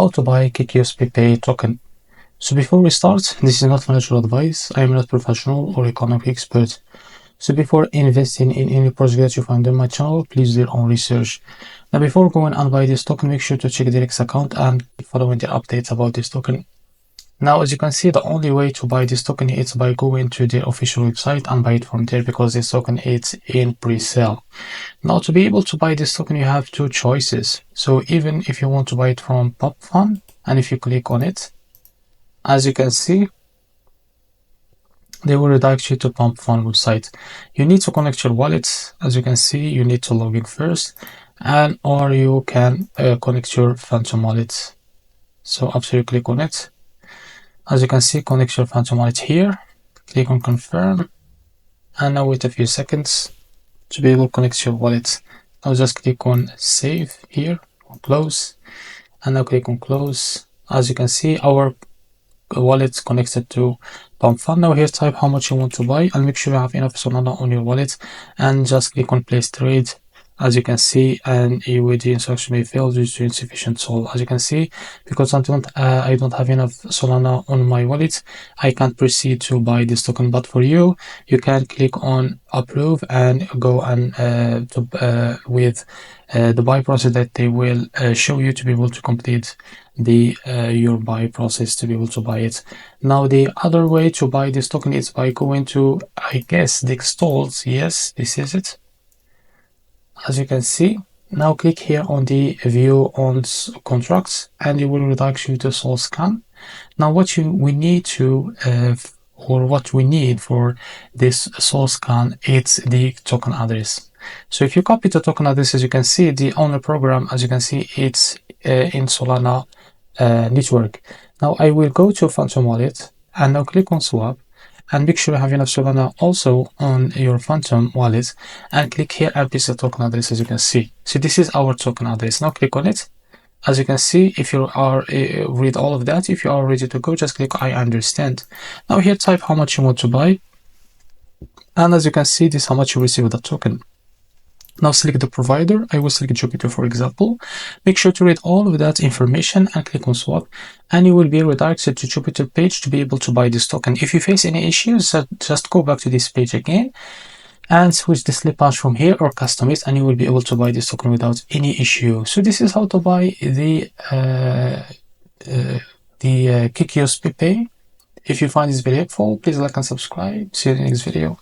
How to buy KEKIUSPEPE token. So before we start, this is not financial advice. I am not professional or economic expert. So before investing in any project that you find on my channel, please do your own research. Now before going and buy this token, make sure to check the Rex account and following the updates about this token. Now, as you can see, the only way to buy this token is by going to their official website and buy it from there, because this token is in pre-sale. Now, to be able to buy this token, you have two choices. So even if you want to buy it from PayPath, and if you click on it, as you can see, they will redirect you to PayPath website. You need to connect your wallet. As you can see, you need to log in first, and or you can connect your Phantom wallet. So after you click on it, as you can see, connect your Phantom wallet here, click on confirm, and now wait a few seconds to be able to connect your wallet. Now just click on save here, or close, and now click on close. As you can see, our wallet connected to PayPath. Now here type how much you want to buy and make sure you have enough Solana on your wallet, and just click on place trade. As you can see, and the instruction may fail due to insufficient SOL. As you can see, because I don't have enough Solana on my wallet, I can't proceed to buy this token. But for you, you can click on approve and go and with the buy process that they will show you to be able to complete the your buy process to be able to buy it. Now the other way to buy this token is by going to, I guess, the stalls. Yes, this is it. As you can see, now click here on the view on contracts, and it will redirect you to Sol Scan. Now what we need for this Sol Scan, it's the token address. So if you copy the token address, as you can see, the owner program, as you can see, it's in Solana network. Now I will go to Phantom wallet and now click on swap, and make sure you have enough Solana also on your Phantom wallet, and click here and paste the token address. As you can see, so this is our token address. Now click on it. As you can see, if you are read all of that, if you are ready to go, just click I understand. Now here type how much you want to buy, and as you can see, this is how much you receive the token. Now select the provider. I will select Jupiter, for example. Make sure to read all of that information and click on swap, and you will be redirected to Jupiter page to be able to buy this token. If you face any issues, just go back to this page again and switch the slip hash from here or customize, and you will be able to buy this token without any issue. So this is how to buy the KEKIUSPEPE. If you find this very helpful, please like and subscribe. See you in the next video.